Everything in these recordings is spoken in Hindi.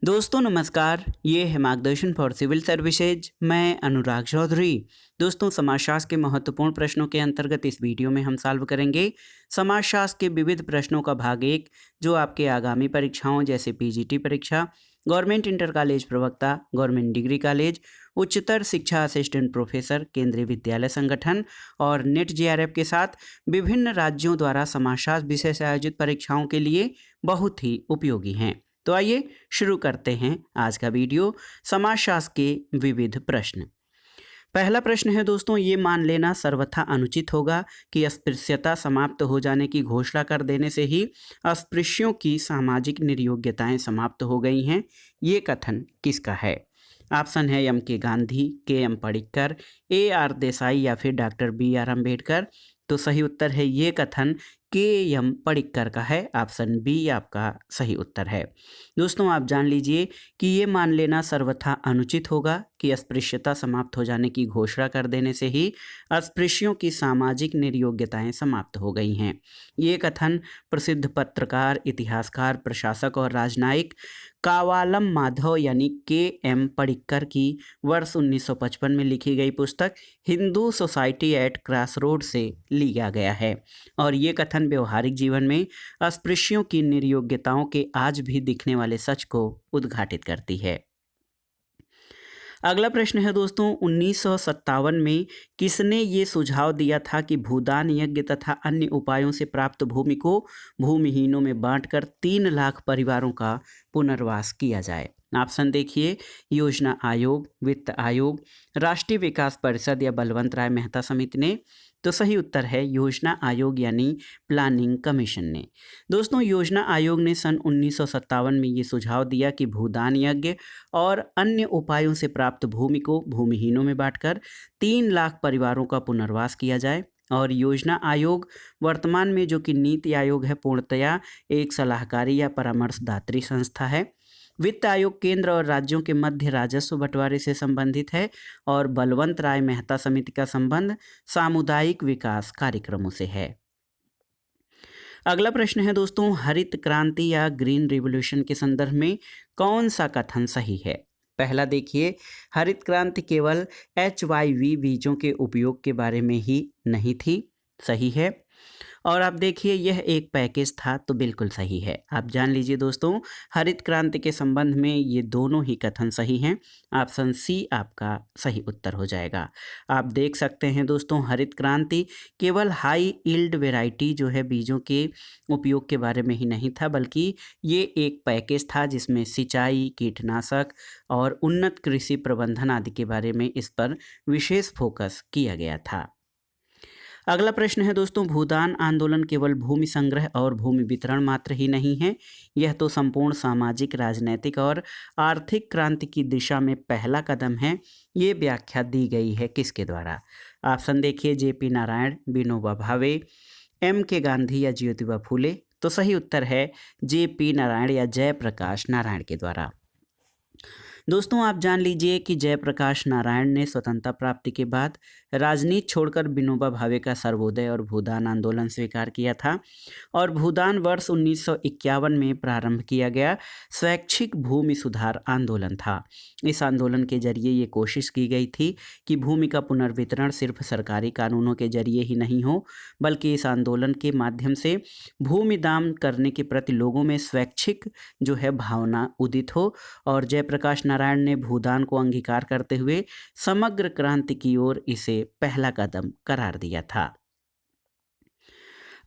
दोस्तों नमस्कार, ये है मार्गदर्शन फॉर सिविल सर्विसेज। मैं अनुराग चौधरी। दोस्तों समाजशास्त्र के महत्वपूर्ण प्रश्नों के अंतर्गत इस वीडियो में हम सॉल्व करेंगे समाजशास्त्र के विविध प्रश्नों का भाग एक, जो आपके आगामी परीक्षाओं जैसे पीजीटी परीक्षा, गवर्नमेंट इंटर कॉलेज प्रवक्ता, गवर्नमेंट डिग्री कॉलेज, उच्चतर शिक्षा असिस्टेंट प्रोफेसर, केंद्रीय विद्यालय संगठन और नेट जेआरएफ के साथ विभिन्न राज्यों द्वारा समाजशास्त्र विषय से आयोजित परीक्षाओं के लिए बहुत ही उपयोगी हैं। तो आइए शुरू करते हैं आज का वीडियो। समाजशास्त्र के विविध प्रश्न। पहला प्रश्न है दोस्तों, ये मान लेना सर्वथा अनुचित होगा कि अस्पृश्यता समाप्त हो जाने की घोषणा कर देने से ही अस्पृश्यों की सामाजिक निर्योग्यताएं समाप्त हो गई हैं। ये कथन किसका है? ऑप्शन है एम के गांधी, के M Padikkar, A R Desai या फिर डॉक्टर बी आर अम्बेडकर। तो सही उत्तर है ये कथन के एम पडिक्कर का है। ऑप्शन बी आपका सही उत्तर है। दोस्तों आप जान लीजिए कि ये मान लेना सर्वथा अनुचित होगा कि अस्पृश्यता समाप्त हो जाने की घोषणा कर देने से ही अस्पृश्यों की सामाजिक निर्योग्यताएं समाप्त हो गई हैं। ये कथन प्रसिद्ध पत्रकार, इतिहासकार, प्रशासक और राजनयिक कावालम माधव यानी के एम पडिक्कर की वर्ष 1955 में लिखी गई पुस्तक हिंदू सोसाइटी एट क्रॉसरोड से लिया गया है और ये कथन व्यवहारिक जीवन में अस्पृश्यों की निर्योग्यताओं के आज भी दिखने वाले सच को उद्घाटित करती है। अगला प्रश्न है दोस्तों, 1957 में किसने ये सुझाव दिया था कि भूदान यज्ञ तथा अन्य उपायों से प्राप्त भूमि को भूमिहीनों में बांटकर 3 लाख परिवारों का पुनर्वास किया जाए? ऑप्शन देखिए, योजना आयोग, वित्त आयोग, राष्ट्रीय विकास परिषद या बलवंत राय मेहता समिति ने। तो सही उत्तर है योजना आयोग यानी प्लानिंग कमीशन ने। दोस्तों योजना आयोग ने सन 1957 में ये सुझाव दिया कि भूदान यज्ञ और अन्य उपायों से प्राप्त भूमि को भूमिहीनों में बांटकर 3 लाख परिवारों का पुनर्वास किया जाए। और योजना आयोग वर्तमान में जो कि नीति आयोग है, पूर्णतया एक सलाहकारी या परामर्शदात्री संस्था है। वित्त आयोग केंद्र और राज्यों के मध्य राजस्व बंटवारे से संबंधित है और बलवंत राय मेहता समिति का संबंध सामुदायिक विकास कार्यक्रमों से है। अगला प्रश्न है दोस्तों, हरित क्रांति या ग्रीन रिवॉल्यूशन के संदर्भ में कौन सा कथन सही है? पहला देखिए, हरित क्रांति केवल HYV बीजों के उपयोग के बारे में ही नहीं थी, सही है। और आप देखिए यह एक पैकेज था, तो बिल्कुल सही है। आप जान लीजिए दोस्तों, हरित क्रांति के संबंध में ये दोनों ही कथन सही हैं। ऑप्शन सी आपका सही उत्तर हो जाएगा। आप देख सकते हैं दोस्तों, हरित क्रांति केवल हाई यील्ड वैरायटी जो है बीजों के उपयोग के बारे में ही नहीं था, बल्कि ये एक पैकेज था जिसमें सिंचाई, कीटनाशक और उन्नत कृषि प्रबंधन आदि के बारे में इस पर विशेष फोकस किया गया था। अगला प्रश्न है दोस्तों, भूदान आंदोलन केवल भूमि संग्रह और भूमि वितरण मात्र ही नहीं है, यह तो संपूर्ण सामाजिक, राजनैतिक और आर्थिक क्रांति की दिशा में पहला कदम है। ये व्याख्या दी गई है किसके द्वारा? ऑप्शन देखिए, JP नारायण, विनोबा भावे, MK गांधी या ज्योतिबा फूले। तो सही उत्तर है JP नारायण या जयप्रकाश नारायण के द्वारा। दोस्तों आप जान लीजिए कि जयप्रकाश नारायण ने स्वतंत्रता प्राप्ति के बाद राजनीति छोड़कर विनोबा भावे का सर्वोदय और भूदान आंदोलन स्वीकार किया था और भूदान वर्ष 1951 में प्रारंभ किया गया स्वैच्छिक भूमि सुधार आंदोलन था। इस आंदोलन के जरिए ये कोशिश की गई थी कि भूमि का पुनर्वितरण सिर्फ सरकारी कानूनों के जरिए ही नहीं हो, बल्कि इस आंदोलन के माध्यम से भूमि दान करने के प्रति लोगों में स्वैच्छिक जो है भावना उदित हो। और जयप्रकाश नारायण ने भूदान को अंगीकार करते हुए समग्र क्रांति की ओर इसे पहला कदम करार दिया था।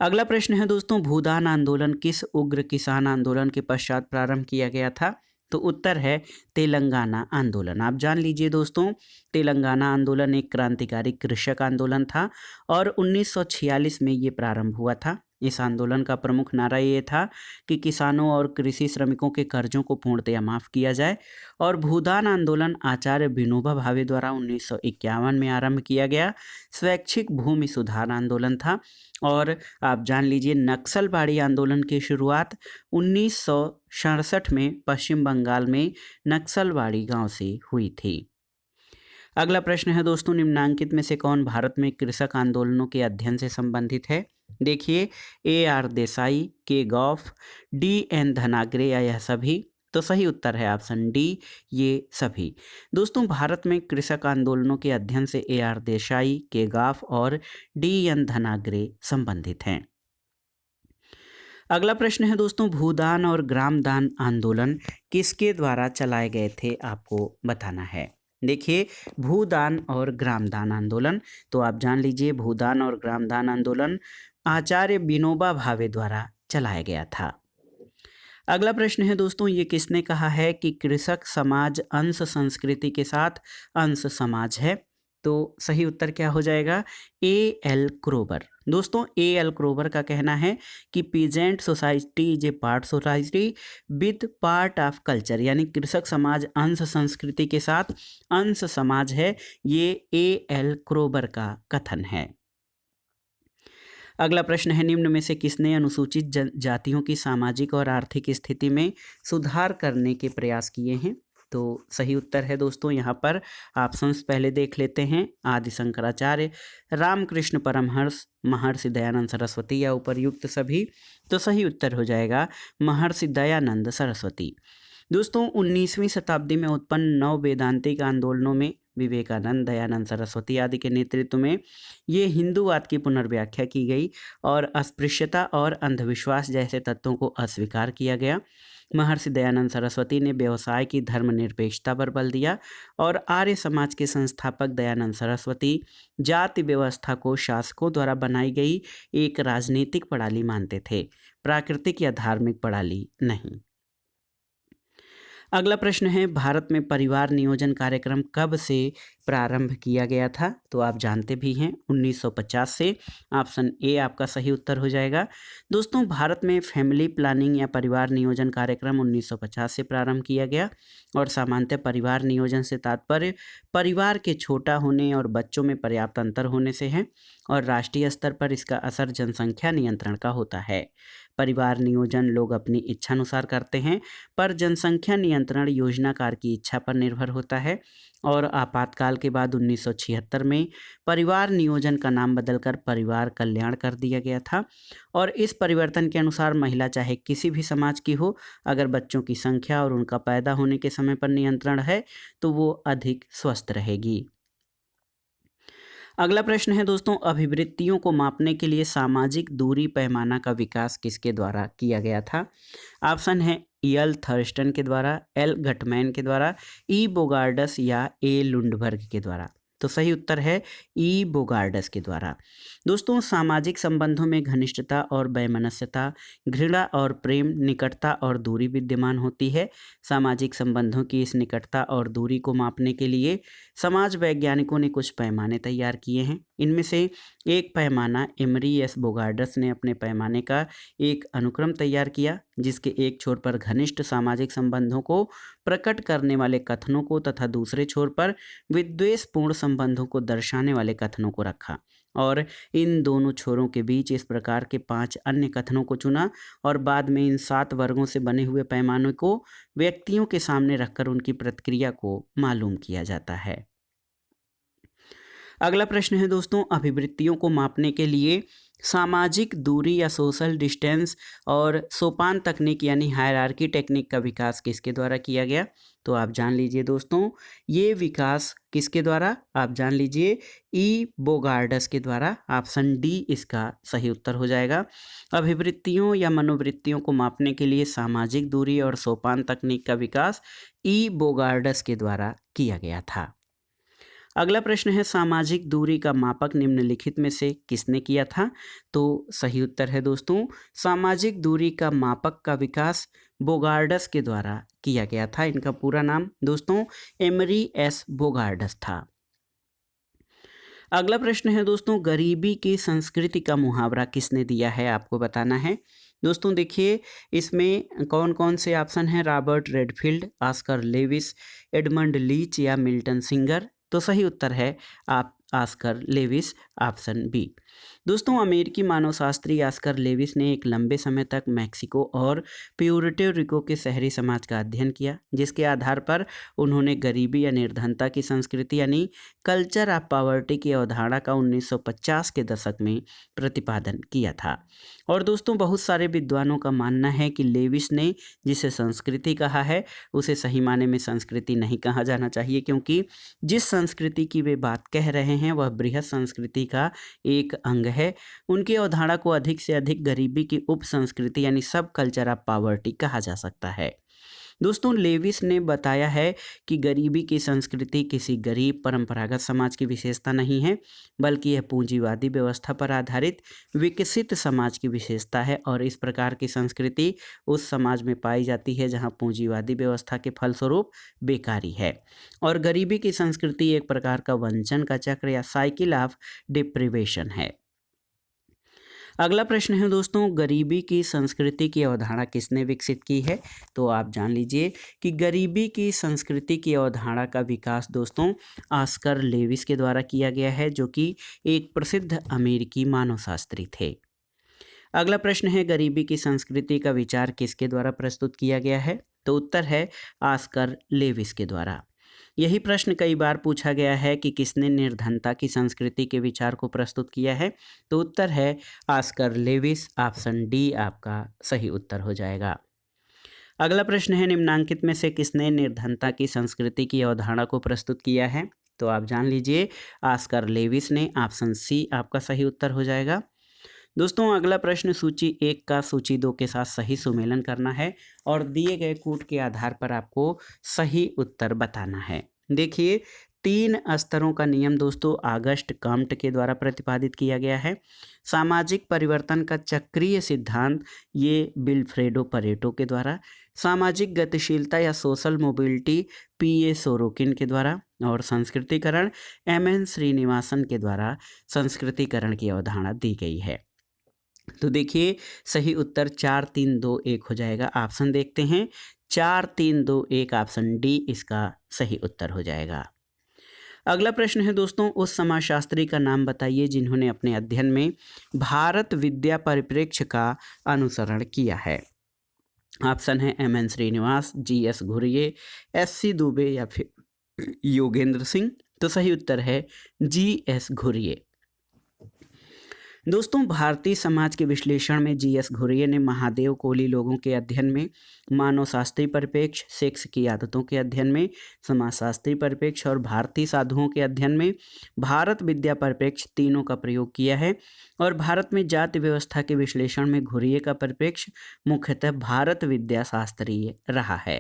अगला प्रश्न है दोस्तों, भूदान आंदोलन किस उग्र किसान आंदोलन के पश्चात प्रारंभ किया गया था? तो उत्तर है तेलंगाना आंदोलन। आप जान लीजिए दोस्तों, तेलंगाना आंदोलन एक क्रांतिकारी कृषक आंदोलन था और 1946 में ये प्रारंभ हुआ था। इस आंदोलन का प्रमुख नारा ये था कि किसानों और कृषि श्रमिकों के कर्जों को पूर्णतया माफ़ किया जाए। और भूदान आंदोलन आचार्य विनोबा भावे द्वारा 1951 में आरंभ किया गया स्वैच्छिक भूमि सुधार आंदोलन था। और आप जान लीजिए नक्सलबाड़ी आंदोलन की शुरुआत 1967 में पश्चिम बंगाल में नक्सलबाड़ी गांव से हुई थी। अगला प्रश्न है दोस्तों, निम्नांकित में से कौन भारत में कृषक आंदोलनों के अध्ययन से संबंधित है? देखिए, AR देसाई, के गॉफ, DN धनाग्रे या यह सभी। तो सही उत्तर है ऑप्शन डी, ये सभी। दोस्तों, भारत में कृषक आंदोलनों के अध्ययन से AR देसाई, के गाफ और DN धनाग्रे संबंधित हैं। अगला प्रश्न है दोस्तों, भूदान और ग्रामदान आंदोलन किसके द्वारा चलाए गए थे, आपको बताना है। देखिए, भूदान और ग्रामदान आंदोलन, तो आप जान लीजिए भूदान और ग्रामदान आंदोलन आचार्य विनोबा भावे द्वारा चलाया गया था। अगला प्रश्न है दोस्तों, ये किसने कहा है कि कृषक समाज अंश संस्कृति के साथ अंश समाज है। तो सही उत्तर क्या हो जाएगा, A.L. क्रोबर। दोस्तों, A.L. क्रोबर का कहना है कि peasant society is a part society with part of culture, यानी कृषक समाज अंश संस्कृति के साथ अंश समाज है, ये A.L. क्रोबर का कथन है। अगला प्रश्न है, निम्न में से किसने अनुसूचित जातियों की सामाजिक और आर्थिक स्थिति में सुधार करने के प्रयास किए हैं। तो सही उत्तर है दोस्तों, यहाँ पर ऑप्शंस पहले देख लेते हैं। आदि शंकराचार्य, रामकृष्ण परमहंस, महर्षि दयानंद सरस्वती या उपर्युक्त सभी। तो सही उत्तर हो जाएगा महर्षि दयानंद सरस्वती। दोस्तों, 19वीं शताब्दी में उत्पन्न नव वेदांतिक आंदोलनों में विवेकानंद, दयानंद सरस्वती आदि के नेतृत्व में ये हिंदूवाद की पुनर्व्याख्या की गई और अस्पृश्यता और अंधविश्वास जैसे तत्वों को अस्वीकार किया गया। महर्षि दयानंद सरस्वती ने व्यवसाय की धर्मनिरपेक्षता पर बल दिया और आर्य समाज के संस्थापक दयानंद सरस्वती जाति व्यवस्था को शासकों द्वारा बनाई गई एक राजनीतिक प्रणाली मानते थे, प्राकृतिक या धार्मिक प्रणाली नहीं। अगला प्रश्न है, भारत में परिवार नियोजन कार्यक्रम कब से प्रारंभ किया गया था। तो आप जानते भी हैं 1950 से। ऑप्शन ए आपका सही उत्तर हो जाएगा। दोस्तों, भारत में फैमिली प्लानिंग या परिवार नियोजन कार्यक्रम 1950 से प्रारंभ किया गया और सामान्यतः परिवार नियोजन से तात्पर्य परिवार के छोटा होने और बच्चों में पर्याप्त अंतर होने से है और राष्ट्रीय स्तर पर इसका असर जनसंख्या नियंत्रण का होता है। परिवार नियोजन लोग अपनी इच्छानुसार करते हैं, पर जनसंख्या नियंत्रण योजनाकार की इच्छा पर निर्भर होता है और आपातकाल के बाद 1976 में परिवार नियोजन का नाम बदलकर परिवार कल्याण कर दिया गया था और इस परिवर्तन के अनुसार महिला चाहे किसी भी समाज की हो, अगर बच्चों की संख्या और उनका पैदा होने के समय पर नियंत्रण है तो वो अधिक स्वस्थ रहेगी। अगला प्रश्न है दोस्तों, अभिवृत्तियों को मापने के लिए दूरी पैमाना का विकास किसके द्वारा किया गया था। ऑप्शन है यल थर्स्टन के द्वारा, एल गटमैन के द्वारा, ई बोगार्डस या ए लुंडबर्ग के द्वारा। तो सही उत्तर है ई बोगार्डस के द्वारा। दोस्तों, सामाजिक संबंधों में घनिष्ठता और वैमनस्यता, घृणा और प्रेम, निकटता और दूरी विद्यमान होती है। सामाजिक संबंधों की इस निकटता और दूरी को मापने के लिए समाज वैज्ञानिकों ने कुछ पैमाने तैयार किए हैं। इनमें से एक पैमाना एमरी एस बोगार्डस ने अपने पैमाने का एक अनुक्रम तैयार किया, जिसके एक छोर पर घनिष्ठ सामाजिक संबंधों को प्रकट करने वाले कथनों को तथा दूसरे छोर पर विद्वेषपूर्ण संबंधों को दर्शाने वाले कथनों को रखा और इन दोनों छोरों के बीच इस प्रकार के 5 अन्य कथनों को चुना और बाद में इन 7 वर्गों से बने हुए पैमानों को व्यक्तियों के सामने रखकर उनकी प्रतिक्रिया को मालूम किया जाता है। अगला प्रश्न है दोस्तों, अभिवृत्तियों को मापने के लिए सामाजिक दूरी या सोशल डिस्टेंस और सोपान तकनीक यानी हायरार्की टेक्निक का विकास किसके द्वारा किया गया। तो आप जान लीजिए दोस्तों, ये विकास किसके द्वारा, आप जान लीजिए ई बोगार्डस के द्वारा। ऑप्शन डी इसका सही उत्तर हो जाएगा। अभिवृत्तियों या मनोवृत्तियों को मापने के लिए सामाजिक दूरी और सोपान तकनीक का विकास ई बोगार्डस के द्वारा किया गया था। अगला प्रश्न है, सामाजिक दूरी का मापक निम्नलिखित में से किसने किया था। तो सही उत्तर है दोस्तों, सामाजिक दूरी का मापक का विकास बोगार्डस के द्वारा किया गया था। इनका पूरा नाम दोस्तों एमरी एस बोगार्डस था। अगला प्रश्न है दोस्तों, गरीबी की संस्कृति का मुहावरा किसने दिया है, आपको बताना है। दोस्तों देखिए, इसमें कौन कौन से ऑप्शन हैं, Robert Redfield, Oscar Lewis, Edmund Leach या मिल्टन सिंगर। तो सही उत्तर है आप ऑस्कर लेविस, ऑप्शन बी। दोस्तों, अमेरिकी मानवशास्त्री ऑस्कर लेविस ने एक लंबे समय तक मैक्सिको और प्यूर्टो रिको के शहरी समाज का अध्ययन किया, जिसके आधार पर उन्होंने गरीबी या निर्धनता की संस्कृति यानी कल्चर ऑफ पॉवर्टी की अवधारणा का 1950 के दशक में प्रतिपादन किया था। और दोस्तों, बहुत सारे विद्वानों का मानना है कि लेविस ने जिसे संस्कृति कहा है उसे सही माने में संस्कृति नहीं कहा जाना चाहिए, क्योंकि जिस संस्कृति की वे बात कह रहे हैं वह बृहत संस्कृति का एक अंग है। उनकी अवधारणा को अधिक से अधिक गरीबी की उप संस्कृति यानी सब कल्चर ऑफ पॉवर्टी कहा जा सकता है। दोस्तों, लेविस ने बताया है कि गरीबी की संस्कृति किसी गरीब परंपरागत समाज की विशेषता नहीं है, बल्कि यह पूंजीवादी व्यवस्था पर आधारित विकसित समाज की विशेषता है। और इस प्रकार की संस्कृति उस समाज में पाई जाती है जहां पूंजीवादी व्यवस्था के फलस्वरूप बेकारी है। और गरीबी की संस्कृति एक प्रकार का वंचन का चक्र या साइकिल ऑफ डिप्रिवेशन है। अगला प्रश्न है दोस्तों, गरीबी की संस्कृति की अवधारणा किसने विकसित की है? तो आप जान लीजिए कि गरीबी की संस्कृति की अवधारणा का विकास दोस्तों ऑस्कर लेविस के द्वारा किया गया है, जो कि एक प्रसिद्ध अमेरिकी मानवशास्त्री थे। अगला प्रश्न है, गरीबी की संस्कृति का विचार किसके द्वारा प्रस्तुत किया गया है? तो उत्तर है ऑस्कर लेविस के द्वारा। यही प्रश्न कई बार पूछा गया है कि किसने निर्धनता की संस्कृति के विचार को प्रस्तुत किया है? तो उत्तर है ऑस्कर लेविस। ऑप्शन डी आपका सही उत्तर हो जाएगा। अगला प्रश्न है, निम्नांकित में से किसने निर्धनता की संस्कृति की अवधारणा को प्रस्तुत किया है? तो आप जान लीजिए ऑस्कर लेविस ने। ऑप्शन सी आपका सही उत्तर हो जाएगा। दोस्तों, अगला प्रश्न सूची 1 का सूची 2 के साथ सही सुमेलन करना है और दिए गए कूट के आधार पर आपको सही उत्तर बताना है। देखिए, 3 स्तरों का नियम दोस्तों ऑगस्ट कॉम्ट के द्वारा प्रतिपादित किया गया है। सामाजिक परिवर्तन का चक्रीय सिद्धांत ये विल्फ्रेडो परेटो के द्वारा। सामाजिक गतिशीलता या सोशल मोबिलिटी पीए सोरोकिन के द्वारा। और संस्कृतिकरण एमएन श्रीनिवासन के द्वारा संस्कृतिकरण की अवधारणा दी गई है। तो देखिए, सही उत्तर 4 3 2 1 हो जाएगा। ऑप्शन देखते हैं, 4 3 2 1 ऑप्शन डी इसका सही उत्तर हो जाएगा। अगला प्रश्न है दोस्तों, उस समाजशास्त्री का नाम बताइए जिन्होंने अपने अध्ययन में भारत विद्या परिप्रेक्ष्य का अनुसरण किया है। ऑप्शन है M N Srinivas, G S Ghurye, S C Dube या फिर योगेंद्र सिंह। तो सही उत्तर है जी एस घुरिये। दोस्तों, भारतीय समाज के विश्लेषण में जी एस घुरिये ने महादेव कोली लोगों के अध्ययन में, मानवशास्त्री परिप्रेक्ष्य, सेक्स की आदतों के अध्ययन में, समाजशास्त्री परिप्रेक्ष्य और भारतीय साधुओं के अध्ययन में भारत विद्या परिप्रेक्ष्य तीनों का प्रयोग किया है। और भारत में जाति व्यवस्था के विश्लेषण में घुरिये का परिप्रेक्ष्य मुख्यतः भारत विद्या शास्त्रीय रहा है।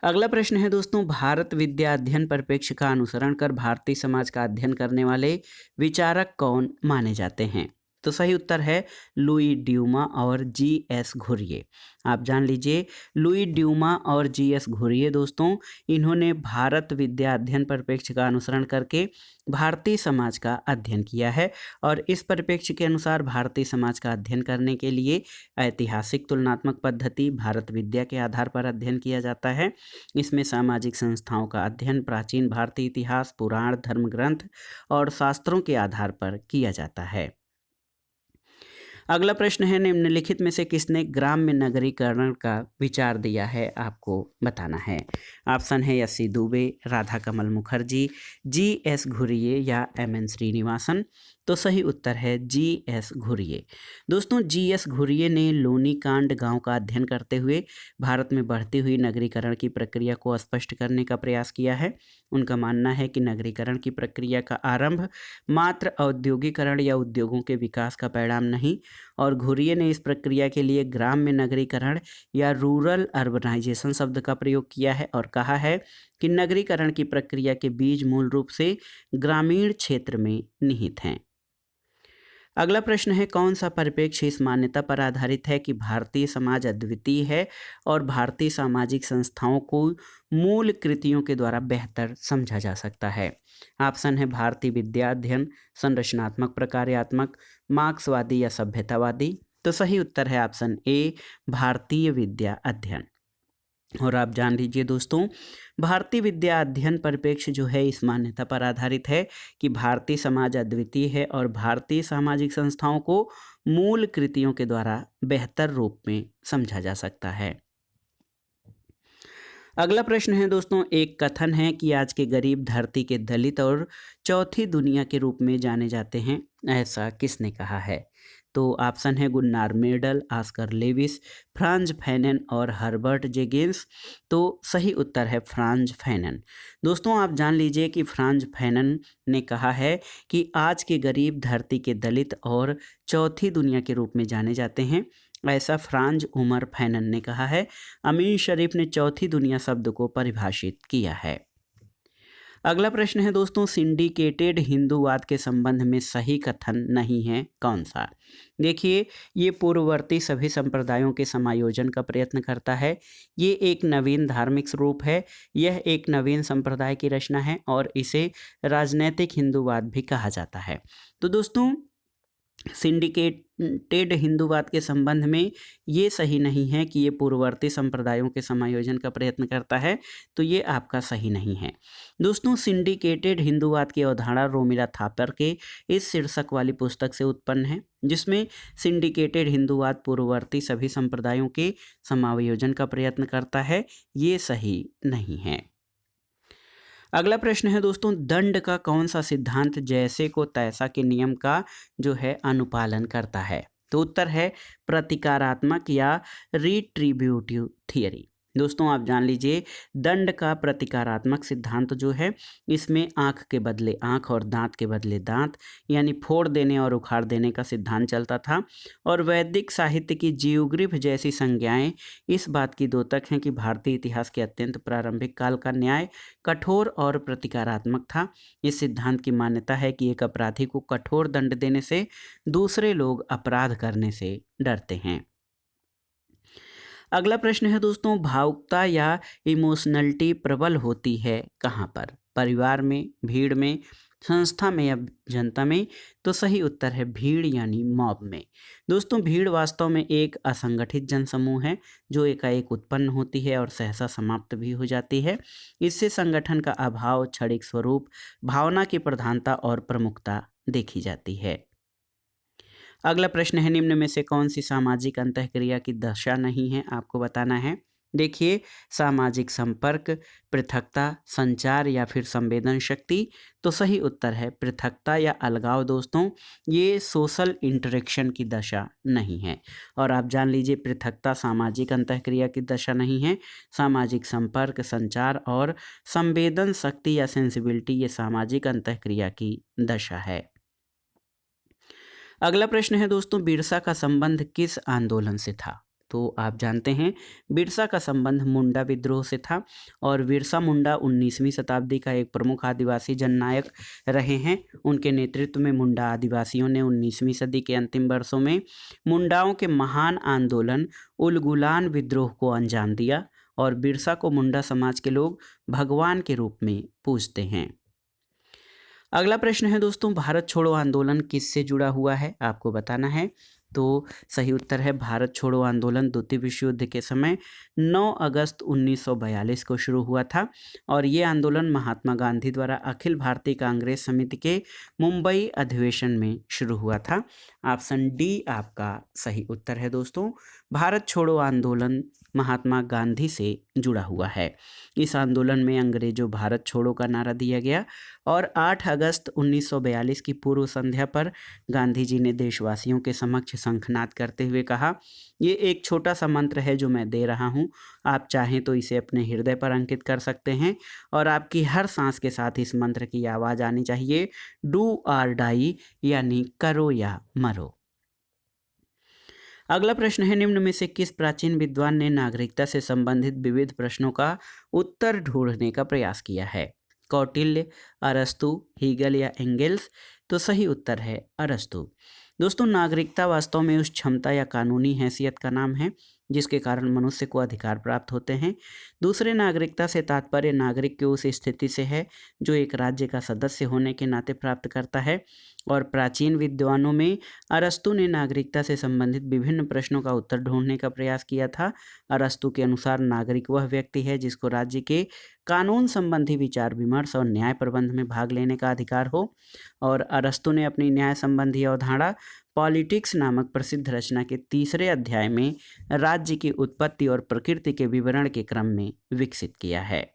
अगला प्रश्न है दोस्तों, भारत विद्या अध्ययन परिप्रेक्ष्य का अनुसरण कर भारतीय समाज का अध्ययन करने वाले विचारक कौन माने जाते हैं? तो सही उत्तर है लुई ड्यूमा और जी एस घुरिये। आप जान लीजिए, लुई ड्यूमा और जी एस घुरिये दोस्तों, इन्होंने भारत विद्या अध्ययन परिप्रेक्ष्य का अनुसरण करके भारतीय समाज का अध्ययन किया है। और इस परिप्रेक्ष्य के अनुसार भारतीय समाज का अध्ययन करने के लिए ऐतिहासिक तुलनात्मक पद्धति भारत विद्या के आधार पर अध्ययन किया जाता है। इसमें सामाजिक संस्थाओं का अध्ययन प्राचीन भारतीय इतिहास, पुराण, धर्म ग्रंथ और शास्त्रों के आधार पर किया जाता है। अगला प्रश्न है, निम्नलिखित में से किसने ग्राम्य नगरीकरण का विचार दिया है? आपको बताना है। ऑप्शन है एस सी दुबे, राधा कमल मुखर्जी, जी एस घुरिये या एम एन श्रीनिवासन। तो सही उत्तर है जी एस घुरिये। दोस्तों, जी एस घुरिये ने लोनी कांड गांव का अध्ययन करते हुए भारत में बढ़ती हुई नगरीकरण की प्रक्रिया को स्पष्ट करने का प्रयास किया है। उनका मानना है कि नगरीकरण की प्रक्रिया का आरंभ मात्र औद्योगिकरण या उद्योगों के विकास का परिणाम नहीं। और घुरिये ने इस प्रक्रिया के लिए ग्राम्य नगरीकरण या रूरल अर्बनाइजेशन शब्द का प्रयोग किया है और कहा है कि नगरीकरण की प्रक्रिया के बीज मूल रूप से ग्रामीण क्षेत्र में निहित हैं। अगला प्रश्न है, कौन सा परिप्रेक्ष्य इस मान्यता पर आधारित है कि भारतीय समाज अद्वितीय है और भारतीय सामाजिक संस्थाओं को मूल कृतियों के द्वारा बेहतर समझा जा सकता है? ऑप्शन है भारतीय विद्या अध्ययन, संरचनात्मक प्रकार्यात्मक, मार्क्सवादी या सभ्यतावादी। तो सही उत्तर है ऑप्शन ए भारतीय विद्या अध्ययन। और आप जान लीजिए दोस्तों, भारतीय विद्या अध्ययन परिप्रेक्ष्य जो है इस मान्यता पर आधारित है कि भारतीय समाज अद्वितीय है और भारतीय सामाजिक संस्थाओं को मूल कृतियों के द्वारा बेहतर रूप में समझा जा सकता है। अगला प्रश्न है दोस्तों, एक कथन है कि आज के गरीब धरती के दलित और चौथी दुनिया के रूप में जाने जाते हैं, ऐसा किसने कहा है? तो ऑप्शन है Gunnar Myrdal, Oscar Levi's, Franz Fanon और हर्बर्ट जे गेंस। तो सही उत्तर है फ्रांज फैनन। दोस्तों आप जान लीजिए कि फ्रांज फैनन ने कहा है कि आज के गरीब धरती के दलित और चौथी दुनिया के रूप में जाने जाते हैं, ऐसा फ्रांज उमर फैनन ने कहा है। अमीन शरीफ ने चौथी दुनिया शब्द को परिभाषित किया है। अगला प्रश्न है दोस्तों, सिंडिकेटेड हिंदूवाद के संबंध में सही कथन नहीं है कौन सा? देखिए, ये पूर्ववर्ती सभी संप्रदायों के समायोजन का प्रयत्न करता है। ये एक नवीन धार्मिक स्वरूप है। यह एक नवीन संप्रदाय की रचना है और इसे राजनैतिक हिंदूवाद भी कहा जाता है। तो दोस्तों, सिंडिकेटेड हिंदूवाद के संबंध में ये सही नहीं है कि ये पूर्ववर्ती संप्रदायों के समायोजन का प्रयत्न करता है, तो ये आपका सही नहीं है। दोस्तों, सिंडिकेटेड हिंदूवाद की अवधारणा रोमिला थापर के इस शीर्षक वाली पुस्तक से उत्पन्न है, जिसमें सिंडिकेटेड हिंदूवाद पूर्ववर्ती सभी संप्रदायों के समायोजन का प्रयत्न करता है। ये सही नहीं है। अगला प्रश्न है दोस्तों, दंड का कौन सा सिद्धांत जैसे को तैसा के नियम का जो है अनुपालन करता है? तो उत्तर है प्रतिकारात्मक या रिट्रीब्यूटिव थियरी। दोस्तों आप जान लीजिए, दंड का प्रतिकारात्मक सिद्धांत जो है, इसमें आंख के बदले आंख और दांत के बदले दांत, यानी फोड़ देने और उखाड़ देने का सिद्धांत चलता था। और वैदिक साहित्य की जीवग्रीफ जैसी संज्ञाएं इस बात की द्योतक हैं कि भारतीय इतिहास के अत्यंत प्रारंभिक काल का न्याय कठोर और प्रतिकारात्मक था। इस सिद्धांत की मान्यता है कि एक अपराधी को कठोर दंड देने से दूसरे लोग अपराध करने से डरते हैं। अगला प्रश्न है दोस्तों, भावुकता या इमोशनलिटी प्रबल होती है कहाँ पर? परिवार में, भीड़ में, संस्था में या जनता में? तो सही उत्तर है भीड़ यानी मॉब में। दोस्तों, भीड़ वास्तव में एक असंगठित जनसमूह है जो एकाएक उत्पन्न होती है और सहसा समाप्त भी हो जाती है। इससे संगठन का अभाव, क्षणिक स्वरूप, भावना की प्रधानता और प्रमुखता देखी जाती है। अगला प्रश्न है, निम्न में से कौन सी सामाजिक अंतःक्रिया की दशा नहीं है, आपको बताना है। देखिए, सामाजिक संपर्क, पृथकता, संचार या फिर संवेदन शक्ति। तो सही उत्तर है पृथकता या अलगाव। दोस्तों, ये सोशल इंटरेक्शन की दशा नहीं है। और आप जान लीजिए, पृथकता सामाजिक अंतःक्रिया की दशा नहीं है। सामाजिक संपर्क, संचार और संवेदन शक्ति या सेंसिबिलिटी ये सामाजिक अंतःक्रिया की दशा है। अगला प्रश्न है दोस्तों, बिरसा का संबंध किस आंदोलन से था? तो आप जानते हैं, बिरसा का संबंध मुंडा विद्रोह से था। और बिरसा मुंडा 19वीं शताब्दी का एक प्रमुख आदिवासी जननायक रहे हैं। उनके नेतृत्व में मुंडा आदिवासियों ने 19वीं सदी के अंतिम वर्षों में मुंडाओं के महान आंदोलन उलगुलान विद्रोह को अंजाम दिया। और बिरसा को मुंडा समाज के लोग भगवान के रूप में पूजते हैं। अगला प्रश्न है दोस्तों, भारत छोड़ो आंदोलन किससे जुड़ा हुआ है, आपको बताना है। तो सही उत्तर है भारत छोड़ो आंदोलन द्वितीय विश्व युद्ध के समय 9 अगस्त 1942 को शुरू हुआ था। और ये आंदोलन महात्मा गांधी द्वारा अखिल भारतीय कांग्रेस समिति के मुंबई अधिवेशन में शुरू हुआ था। ऑप्शन डी आपका सही उत्तर है दोस्तों। भारत छोड़ो आंदोलन महात्मा गांधी से जुड़ा हुआ है। इस आंदोलन में अंग्रेजों भारत छोड़ो का नारा दिया गया। और 8 अगस्त 1942 की पूर्व संध्या पर गांधी जी ने देशवासियों के समक्ष शंखनाद करते हुए कहा, ये एक छोटा सा मंत्र है जो मैं दे रहा हूँ, आप चाहें तो इसे अपने हृदय पर अंकित कर सकते हैं और आपकी हर सांस के साथ इस मंत्र की आवाज़ आनी चाहिए, डू आर डाई, यानी करो या मरो। अगला प्रश्न है, निम्न में से किस प्राचीन विद्वान ने नागरिकता से संबंधित विविध प्रश्नों का उत्तर ढूंढने का प्रयास किया है? कौटिल्य, अरस्तु, हीगल या एंगेल्स? तो सही उत्तर है अरस्तु। दोस्तों, नागरिकता वास्तव में उस क्षमता या कानूनी हैसियत का नाम है जिसके कारण मनुष्य को अधिकार प्राप्त होते हैं। दूसरे नागरिकता से तात्पर्य नागरिक की उस स्थिति से है जो एक राज्य का सदस्य होने के नाते प्राप्त करता है। और प्राचीन विद्वानों में अरस्तु ने नागरिकता से संबंधित विभिन्न प्रश्नों का उत्तर ढूंढने का प्रयास किया था। अरस्तु के अनुसार नागरिक वह व्यक्ति है जिसको राज्य के कानून संबंधी विचार विमर्श और न्याय प्रबंध में भाग लेने का अधिकार हो। और अरस्तु ने अपनी न्याय संबंधी अवधारणा पॉलिटिक्स नामक प्रसिद्ध रचना के तीसरे अध्याय में राज्य की उत्पत्ति और प्रकृति के विवरण के क्रम में विकसित किया है।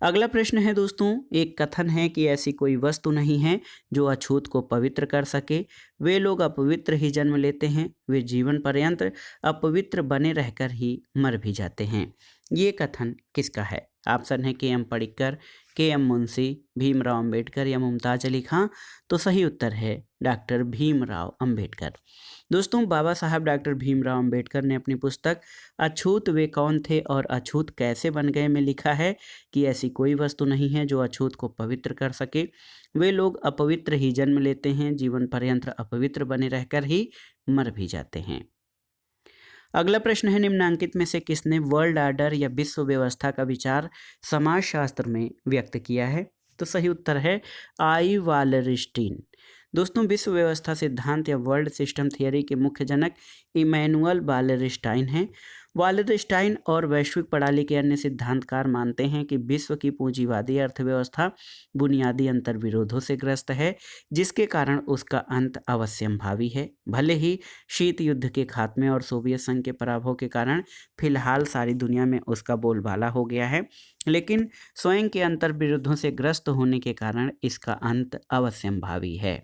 अगला प्रश्न है दोस्तों, एक कथन है कि ऐसी कोई वस्तु नहीं है जो अछूत को पवित्र कर सके। वे लोग अपवित्र ही जन्म लेते हैं, वे जीवन पर्यंत अपवित्र बने रहकर ही मर भी जाते हैं। ये कथन किसका है? ऑप्शन है के एम पडिक्कर, के एम मुंशी, भीमराव अंबेडकर या मुमताज अली खां। तो सही उत्तर है डॉक्टर भीमराव अंबेडकर। दोस्तों, बाबा साहब डॉक्टर भीमराव अंबेडकर ने अपनी पुस्तक अछूत वे कौन थे और अछूत कैसे बन गए में लिखा है कि ऐसी कोई वस्तु नहीं है जो अछूत को पवित्र कर सके। वे लोग अपवित्र ही जन्म लेते हैं, जीवन पर्यंत अपवित्र बने रहकर ही मर भी जाते हैं। अगला प्रश्न है, निम्नांकित में से किसने वर्ल्ड ऑर्डर या विश्व व्यवस्था का विचार समाजशास्त्र में व्यक्त किया है? तो सही उत्तर है आई वालरस्टीन। दोस्तों, विश्व व्यवस्था सिद्धांत या वर्ल्ड सिस्टम थियरी के मुख्य जनक इमैनुअल वालरस्टाइन हैं। वालरस्टाइन और वैश्विक प्रणाली के अन्य सिद्धांतकार मानते हैं कि विश्व की पूंजीवादी अर्थव्यवस्था बुनियादी अंतर्विरोधों से ग्रस्त है, जिसके कारण उसका अंत अवश्यंभावी है। भले ही शीत युद्ध के खात्मे और सोवियत संघ के पराभव के कारण फिलहाल सारी दुनिया में उसका बोलबाला हो गया है, लेकिन स्वयं के अंतर्विरोधों से ग्रस्त होने के कारण इसका अंत अवश्यंभावी है।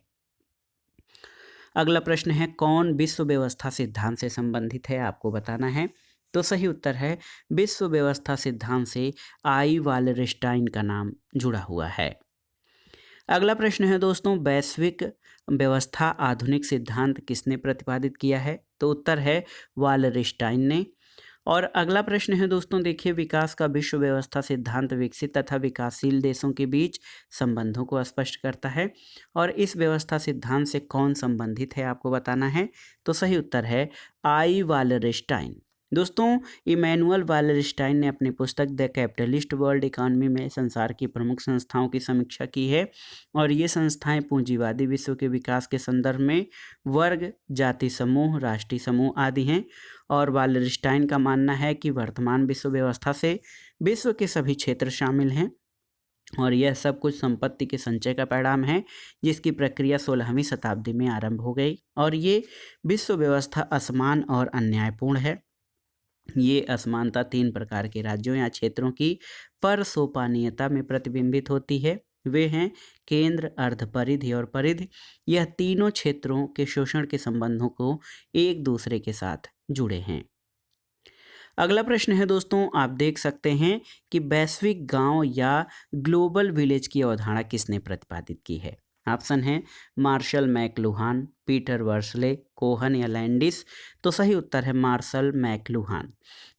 अगला प्रश्न है, कौन विश्व व्यवस्था सिद्धांत से संबंधित है? आपको बताना है। तो सही उत्तर है विश्व व्यवस्था सिद्धांत से आई वालरस्टाइन का नाम जुड़ा हुआ है। अगला प्रश्न है दोस्तों, वैश्विक व्यवस्था आधुनिक सिद्धांत किसने प्रतिपादित किया है? तो उत्तर है वालरस्टाइन ने। और अगला प्रश्न है दोस्तों, देखिए, विकास का विश्व व्यवस्था सिद्धांत विकसित तथा विकासशील देशों के बीच संबंधों को स्पष्ट करता है। और इस व्यवस्था सिद्धांत से कौन संबंधित है आपको बताना है। तो सही उत्तर है आई वालरस्टाइन। दोस्तों, इमैनुअल वालरस्टाइन ने अपनी पुस्तक द कैपिटलिस्ट वर्ल्ड इकॉनमी में संसार की प्रमुख संस्थाओं की समीक्षा की है। और ये संस्थाएं पूंजीवादी विश्व के विकास के संदर्भ में वर्ग, जाति समूह, राष्ट्रीय समूह आदि हैं। और वालरस्टाइन का मानना है कि वर्तमान विश्व व्यवस्था से विश्व के सभी क्षेत्र शामिल हैं और यह सब कुछ संपत्ति के संचय का परिणाम है, जिसकी प्रक्रिया 16वीं शताब्दी में आरंभ हो गई। और ये विश्व व्यवस्था असमान और अन्यायपूर्ण है। ये असमानता 3 प्रकार के राज्यों या क्षेत्रों की परसोपानीयता में प्रतिबिंबित होती है। वे हैं केंद्र, अर्धपरिधि और परिधि। यह तीनों क्षेत्रों के शोषण के संबंधों को एक दूसरे के साथ जुड़े हैं। अगला प्रश्न है दोस्तों, आप देख सकते हैं कि वैश्विक गांव या ग्लोबल विलेज की अवधारणा किसने प्रतिपादित की है? ऑप्शन है मार्शल मैकलुहान, पीटर वर्सले, कोहन या लैंडिस। तो सही उत्तर है मार्शल मैकलुहान।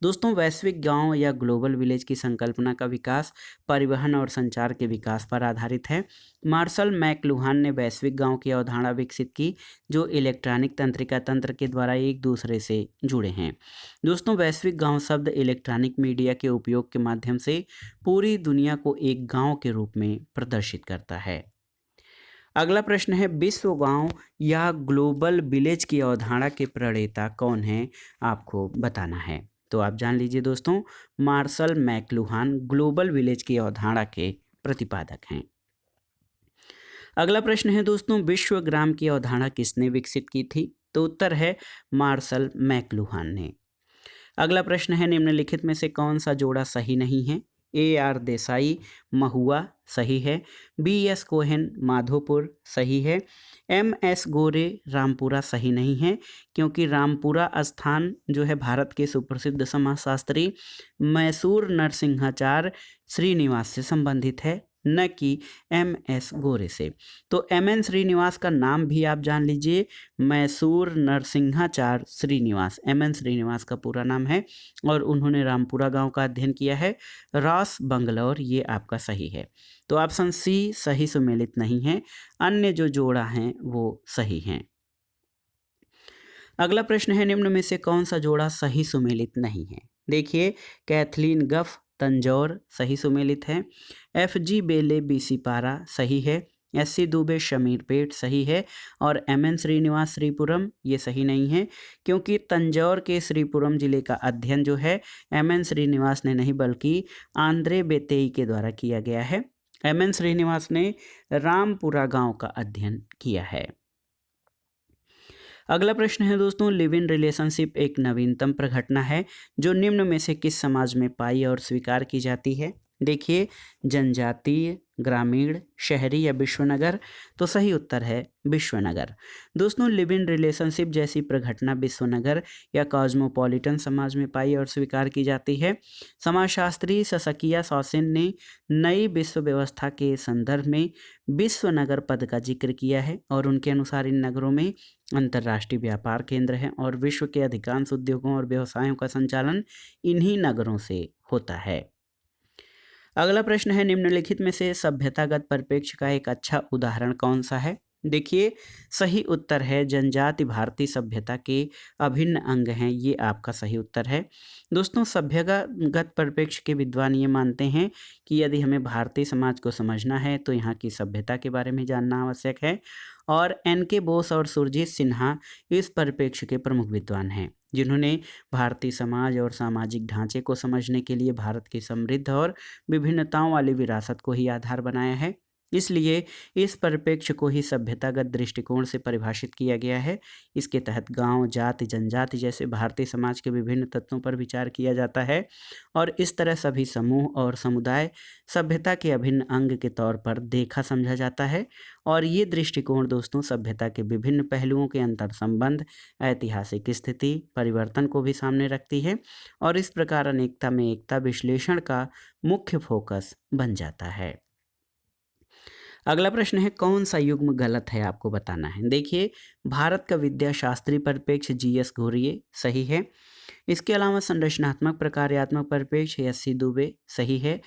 दोस्तों, वैश्विक गांव या ग्लोबल विलेज की संकल्पना का विकास परिवहन और संचार के विकास पर आधारित है। मार्शल मैकलुहान ने वैश्विक गांव की अवधारणा विकसित की, जो इलेक्ट्रॉनिक तंत्रिका तंत्र के द्वारा एक दूसरे से जुड़े हैं। दोस्तों, वैश्विक गांव शब्द इलेक्ट्रॉनिक मीडिया के उपयोग के माध्यम से पूरी दुनिया को एक गांव के रूप में प्रदर्शित करता है। अगला प्रश्न है, विश्व गांव या ग्लोबल विलेज की अवधारणा के प्रणेता कौन है? आपको बताना है। तो आप जान लीजिए दोस्तों, मार्शल मैकलुहान ग्लोबल विलेज की अवधारणा के प्रतिपादक हैं। अगला प्रश्न है दोस्तों, विश्व ग्राम की अवधारणा किसने विकसित की थी? तो उत्तर है मार्शल मैकलुहान ने। अगला प्रश्न है, निम्नलिखित में से कौन सा जोड़ा सही नहीं है? ए आर देसाई महुआ सही है, बी एस कोहेन माधोपुर सही है, एम एस गोरे रामपुरा सही नहीं है, क्योंकि रामपुरा स्थान जो है भारत के सुप्रसिद्ध समाजशास्त्री मैसूर नरसिंहाचार्य श्रीनिवास से संबंधित है, न कि एम एस गोरे से। तो एम एन श्रीनिवास का नाम भी आप जान लीजिए, मैसूर नरसिंहाचार्य श्रीनिवास, एम एन श्रीनिवास का पूरा नाम है। और उन्होंने रामपुरा गांव का अध्ययन किया है, रॉस बंगलौर। ये आपका सही है। तो ऑप्शन सी सही सुमेलित नहीं है, अन्य जो जोड़ा हैं वो सही हैं। अगला प्रश्न है, निम्न में से कौन सा जोड़ा सही सुमेलित नहीं है? देखिए, कैथलीन गफ तंजौर सही सुमेलित है, एफ जी बेले बीसी पारा सही है, एस.सी. दुबे शमीरपेट सही है, और एम.एन. श्रीनिवास श्रीपुरम ये सही नहीं है, क्योंकि तंजौर के श्रीपुरम जिले का अध्ययन जो है एम.एन. श्रीनिवास ने नहीं बल्कि आंद्रे बेतेई के द्वारा किया गया है। एम.एन. श्रीनिवास ने रामपुरा गांव का अध्ययन किया है। अगला प्रश्न है दोस्तों, लिव इन रिलेशनशिप एक नवीनतम प्रघटना है जो निम्न में से किस समाज में पाई और स्वीकार की जाती है। देखिए, जनजातीय, ग्रामीण, शहरी या विश्वनगर। तो सही उत्तर है विश्वनगर। दोस्तों, लिव इन रिलेशनशिप जैसी प्रघटना विश्वनगर या कॉस्मोपॉलिटन समाज में पाई और स्वीकार की जाती है। समाजशास्त्री ससकिया सॉसेन ने नई विश्व व्यवस्था के संदर्भ में विश्वनगर पद का जिक्र किया है, और उनके अनुसार इन नगरों में अंतर्राष्ट्रीय व्यापार केंद्र हैं और विश्व के अधिकांश उद्योगों और व्यवसायों का संचालन इन्हीं नगरों से होता है। अगला प्रश्न है, निम्नलिखित में से सभ्यतागत परिप्रेक्ष्य का एक अच्छा उदाहरण कौन सा है। देखिए, सही उत्तर है जनजाति भारतीय सभ्यता के अभिन्न अंग हैं, ये आपका सही उत्तर है। दोस्तों, सभ्यतागत परिप्रेक्ष्य के विद्वान ये मानते हैं कि यदि हमें भारतीय समाज को समझना है तो यहाँ की सभ्यता के बारे में जानना आवश्यक है, और एन.के. बोस और सुरजीत सिन्हा इस परिप्रेक्ष्य के प्रमुख विद्वान हैं, जिन्होंने भारतीय समाज और सामाजिक ढांचे को समझने के लिए भारत की समृद्ध और विभिन्नताओं वाली विरासत को ही आधार बनाया है। इसलिए इस परिप्रेक्ष्य को ही सभ्यतागत दृष्टिकोण से परिभाषित किया गया है। इसके तहत गांव, जाति, जनजाति जैसे भारतीय समाज के विभिन्न तत्वों पर विचार किया जाता है, और इस तरह सभी समूह और समुदाय सभ्यता के अभिन्न अंग के तौर पर देखा समझा जाता है। और ये दृष्टिकोण दोस्तों सभ्यता के विभिन्न पहलुओं के अंतर संबंध, ऐतिहासिक स्थिति, परिवर्तन को भी सामने रखती है, और इस प्रकार अनेकता में एकता विश्लेषण का मुख्य फोकस बन जाता है। अगला प्रश्न है, कौन सा युग्म गलत है, आपको बताना है। देखिए, भारत का विद्याशास्त्री परिप्रेक्ष्य जी.एस. घोरिये सही है। इसके अलावा संरचनात्मक प्रकार्यात्मक परिप्रेक्ष्य एस.सी. दुबे सही है।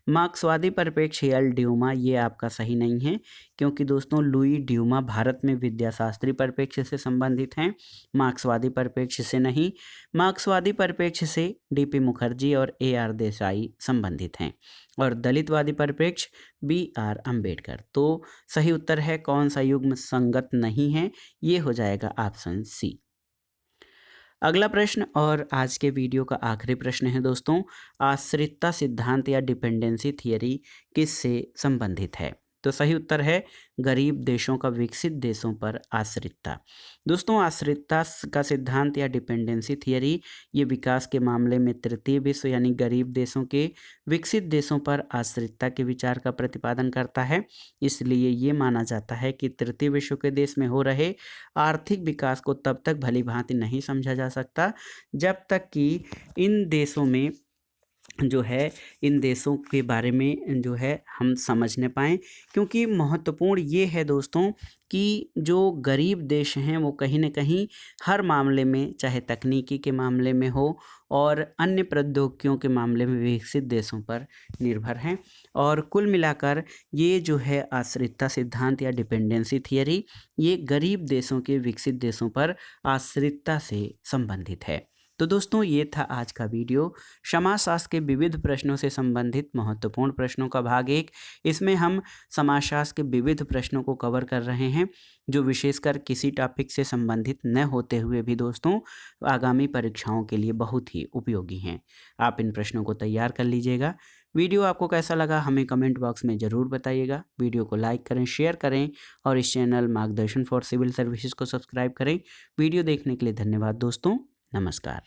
मार्क्सवादी परिप्रेक्ष्य एल. ड्यूमा ये आपका सही नहीं है, क्योंकि दोस्तों लुई ड्यूमा भारत में विद्याशास्त्री परिप्रेक्ष्य से संबंधित हैं, मार्क्सवादी परिप्रेक्ष्य से नहीं। मार्क्सवादी परिप्रेक्ष्य से डी.पी. मुखर्जी और ए.आर. देसाई संबंधित हैं, और दलितवादी परिप्रेक्ष्य बी.आर. अंबेडकर। तो सही उत्तर है कौन सा युग्म संगत नहीं है, ये हो जाएगा ऑप्शन सी। अगला प्रश्न और आज के वीडियो का आखिरी प्रश्न है दोस्तों, आश्रितता सिद्धांत या डिपेंडेंसी थियरी किससे संबंधित है। तो सही उत्तर है गरीब देशों का विकसित देशों पर आश्रितता। दोस्तों, आश्रितता का सिद्धांत या डिपेंडेंसी थियरी ये विकास के मामले में तृतीय विश्व यानी गरीब देशों के विकसित देशों पर आश्रितता के विचार का प्रतिपादन करता है। इसलिए ये माना जाता है कि तृतीय विश्व के देश में हो रहे आर्थिक विकास को तब तक भली भांति नहीं समझा जा सकता जब तक कि इन देशों में जो है इन देशों के बारे में जो है हम समझने पाएँ, क्योंकि महत्वपूर्ण ये है दोस्तों कि जो गरीब देश हैं वो कहीं न कहीं हर मामले में, चाहे तकनीकी के मामले में हो और अन्य प्रौद्योगिकियों के मामले में विकसित देशों पर निर्भर हैं। और कुल मिलाकर ये जो है आश्रितता सिद्धांत या डिपेंडेंसी थियरी ये गरीब देशों के विकसित देशों पर आश्रितता से संबंधित है। तो दोस्तों, ये था आज का वीडियो, समाजशास्त्र के विविध प्रश्नों से संबंधित महत्वपूर्ण प्रश्नों का भाग 1। इसमें हम समाजशास्त्र के विविध प्रश्नों को कवर कर रहे हैं, जो विशेषकर किसी टॉपिक से संबंधित न होते हुए भी दोस्तों आगामी परीक्षाओं के लिए बहुत ही उपयोगी हैं। आप इन प्रश्नों को तैयार कर लीजिएगा। वीडियो आपको कैसा लगा हमें कमेंट बॉक्स में ज़रूर बताइएगा। वीडियो को लाइक करें, शेयर करें, और इस चैनल मार्गदर्शन फॉर सिविल सर्विसेज को सब्सक्राइब करें। वीडियो देखने के लिए धन्यवाद दोस्तों। नमस्कार।